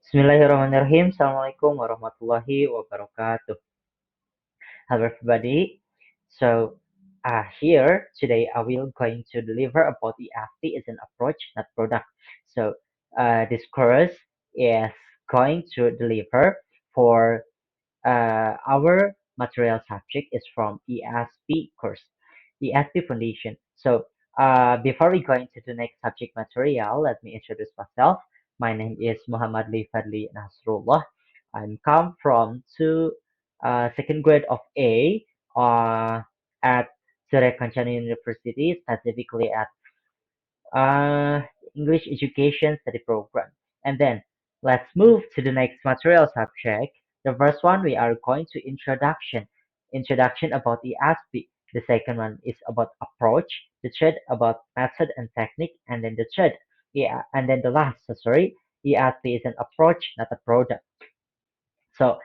Bismillahirrahmanirrahim. Assalamualaikum warahmatullahi wabarakatuh. Hello, everybody. So, here today I will going to deliver about EFT is an approach, not product. So, this course is going to deliver for our material subject is from ESP course, ESP Foundation. So, before we go into the next subject material, let me introduce myself. My name is Muhammad Lifadhli Nasrullah. I'm come from second grade of A at Surya Kancana University, specifically at uh, English Education Study Program. And then let's move to the next material subject. The first one we are going to introduction about the aspect. The second one is about approach. The third about method and technique, and then the third, yeah, and then the last. So sorry, ESP is an approach, not a product. So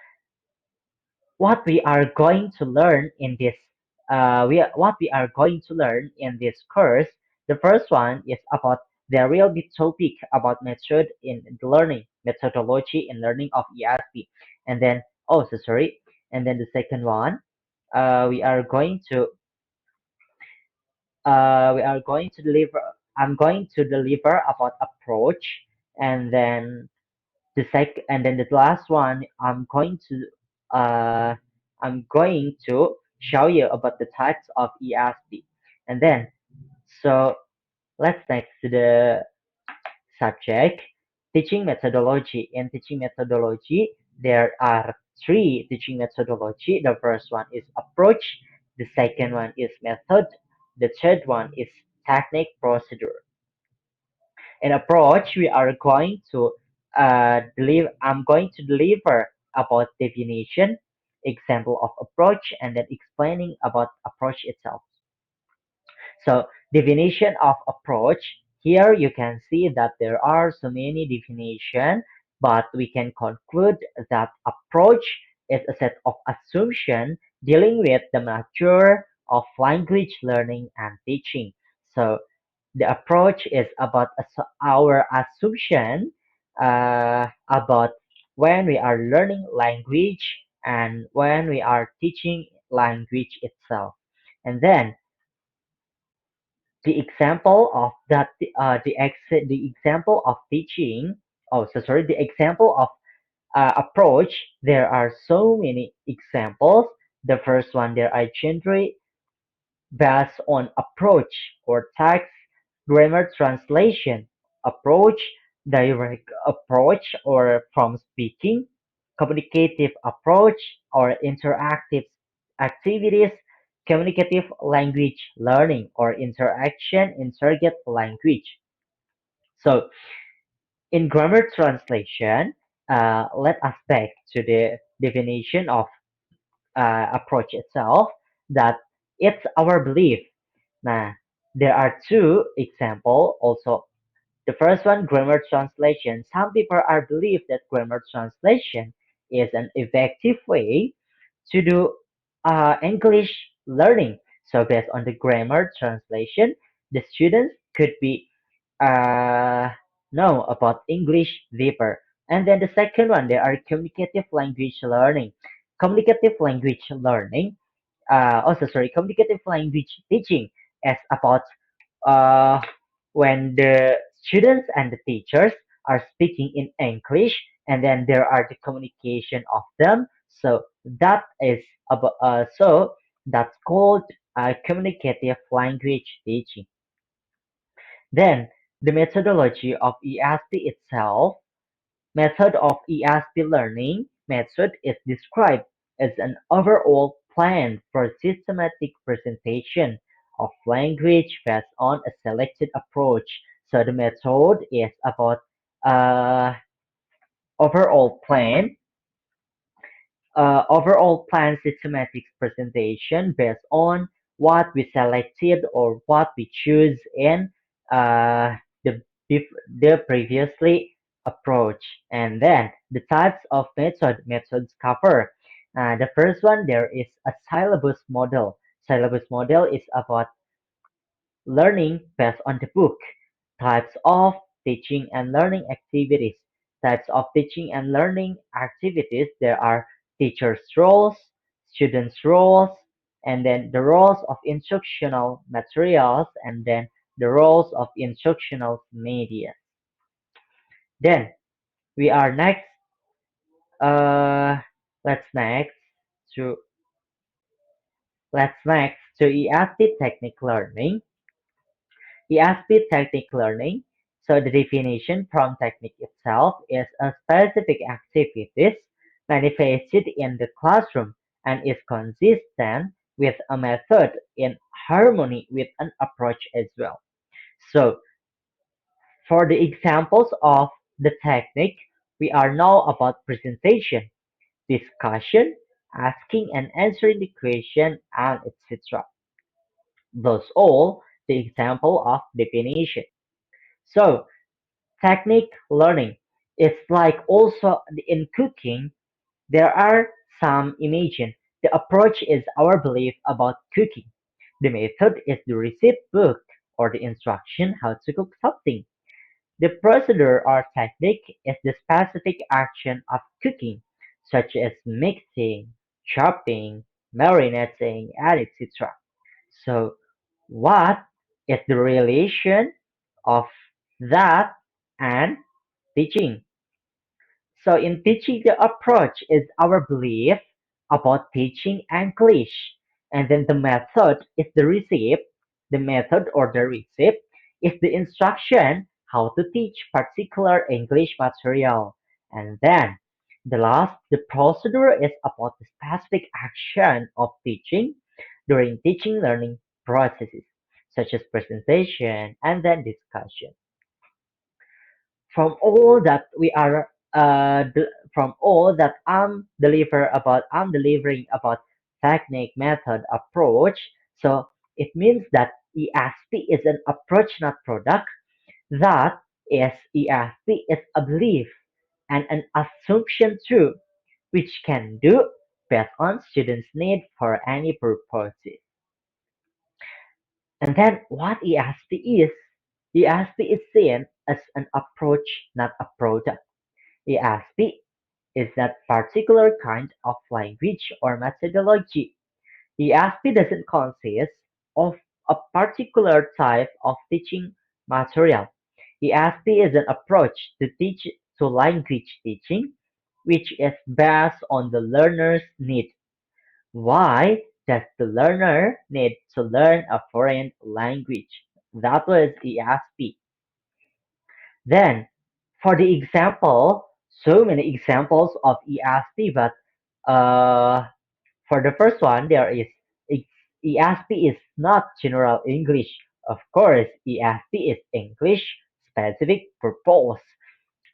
what we are going to learn in this what we are going to learn in this course, the first one is about the real big topic about method in the learning, methodology in learning of ESP. And then oh so sorry and then the second one, we are going to deliver I'm going to deliver about approach. And then the last one, uh I'm going to show you about the types of ESP. And then so let's next to the subject, teaching methodology. In teaching methodology, there are three teaching methodology. The first one is approach, the second one is method, the third one is technique procedure. In approach, we are going to I'm going to deliver about definition, example of approach, and then explaining about approach itself. So definition of approach, here you can see that there are so many definition, but we can conclude that approach is a set of assumption dealing with the nature of language learning and teaching. So the approach is about our assumption about when we are learning language and when we are teaching language itself. And then the example of the example of teaching oh so sorry the example of approach, there are so many examples. The first one, there are genre based on approach or text, grammar translation, approach, direct approach or from speaking, communicative approach or interactive activities, communicative language learning or interaction in target language. So in grammar translation, let us back to the definition of approach itself, that it's our belief. Now, there are two examples also. The first one, grammar translation. Some people are believe that grammar translation is an effective way to do English learning. So based on the grammar translation, the students could be uh, know about English deeper. And then the second one, there are communicative language learning. Communicative language learning, communicative language teaching is about uh, when the students and the teachers are speaking in English, and then there are the communication of them. So that is about that's called communicative language teaching. Then the methodology of ESP itself. Method of ESP learning method is described as an overall plan for systematic presentation of language based on a selected approach. So the method is about uh, overall plan, overall plan systematic presentation based on what we selected or what we choose in uh, the the previously approach. And then the types of methods cover. The first one, there is a syllabus model. Syllabus model is about learning based on the book, types of teaching and learning activities. types of teaching and learning activities. There are teachers' roles, students' roles, and then the roles of instructional materials, and then the roles of instructional media. Then we are next. Uh, let's next to let's next to ESP technique learning. ESP technique learning. So the definition from technique itself is a specific activities manifested in the classroom and is consistent with a method in harmony with an approach as well. So for the examples of the technique, we are now about presentation, discussion, asking and answering the question, and etc. Those all the example of definition. So technique learning is like also in cooking. There are some imagine. The approach is our belief about cooking. The method is the recipe book or the instruction how to cook something. The procedure or technique is the specific action of cooking, such as mixing, chopping, marinating, and etc. So, what is the relation of that and teaching? So in teaching, the approach is our belief about teaching English. And then the method is the receipt. The method or the receipt is the instruction how to teach particular English material. And then the last, the procedure is about the specific action of teaching during teaching learning processes, such as presentation and then discussion. From all that we are from all that I'm delivering about technique, method, approach. So it means that ESP is an approach, not product. That is ESP is a belief and an assumption too, which can do based on students' need for any purposes. And then what ESP is? ESP is seen as an approach, not a product. ESP is that particular kind of language or methodology. ESP doesn't consist of a particular type of teaching material. ESP is an approach to teach to language teaching, which is based on the learner's need. Why does the learner need to learn a foreign language? That was ESP. Then, for the example, so many examples of ESP, but uh, for the first one, there is ESP is not general English. Of course, ESP is English specific purpose.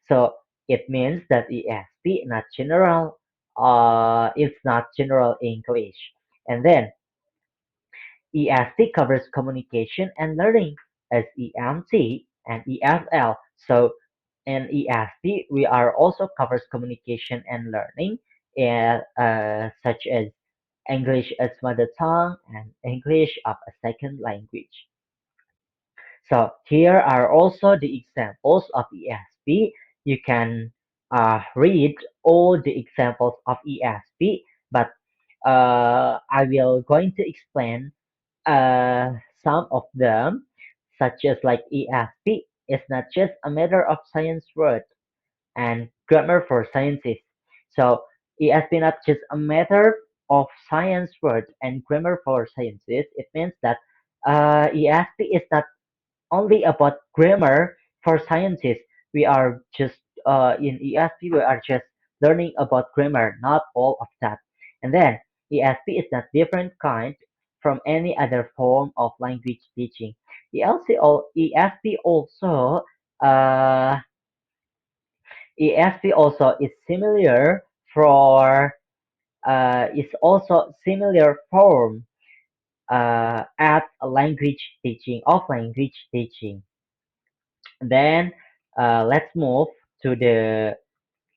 So it means that ESP not general. It's not general English. And then ESP covers communication and learning as EMT and ESL. So in ESP, we are also covers communication and learning, and such as English as mother tongue and English of a second language. So here are also the examples of ESP. You can read all the examples of ESP, but I will going to explain some of them, such as like ESP, is not just a matter of science word and grammar for sciences. So ESP not just a matter of science word and grammar for sciences. It means that ESP is not only about grammar for sciences. We are just in ESP we are just learning about grammar, not all of that. And then ESP is not different kind from any other form of language teaching. ESP also uh, ESP also is similar for is also similar form at language teaching of language teaching. Then let's move to the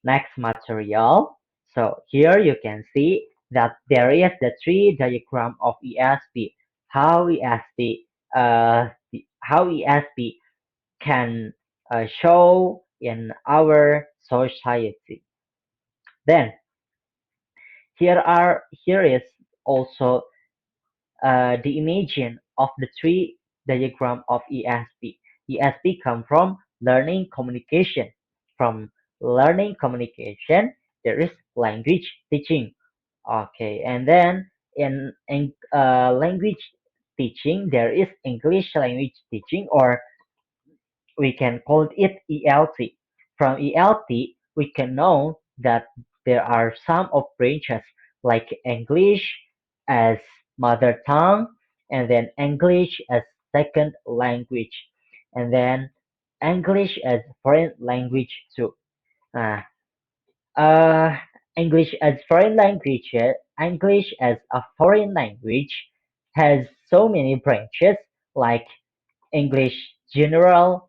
next material. So here you can see that there is the tree diagram of ESP. How ESP how ESP can show in our society. Then here is also the imaging of the tree diagram of ESP. ESP come from learning communication. From learning communication, there is language teaching. Okay, and then in language teaching, there is English language teaching, or we can call it ELT. From ELT, we can know that there are some of branches like English as mother tongue, and then English as second language, and then English as foreign language too. Uh, uh, English as foreign language, English as a foreign language has so many branches like English General,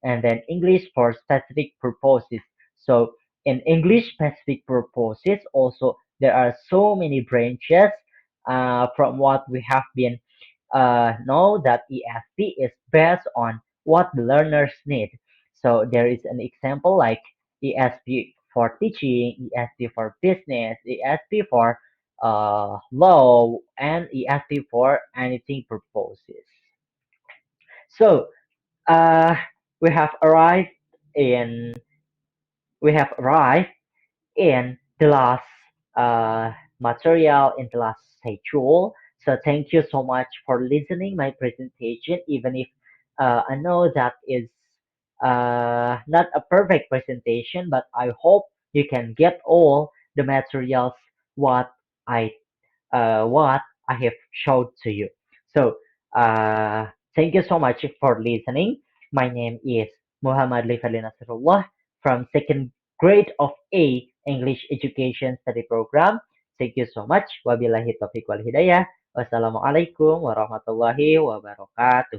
and then English for specific purposes. So in English specific purposes, also there are so many branches. From what we have been know that ESP is based on what the learners need. So there is an example like ESP for teaching, ESP for business, ESP for law, and ESP for anything purposes. So uh, we have arrived in we have arrived in the last material in the last schedule. So thank you so much for listening my presentation, even if I know that is not a perfect presentation, but I hope you can get all the materials what I what I have showed to you. So, thank you so much for listening. My name is Muhammad Lifadhli Nasrullah from second grade of A English Education Study Program. Thank you so much. Wabillahi taufiq wal hidayah. Wassalamualaikum warahmatullahi wabarakatuh.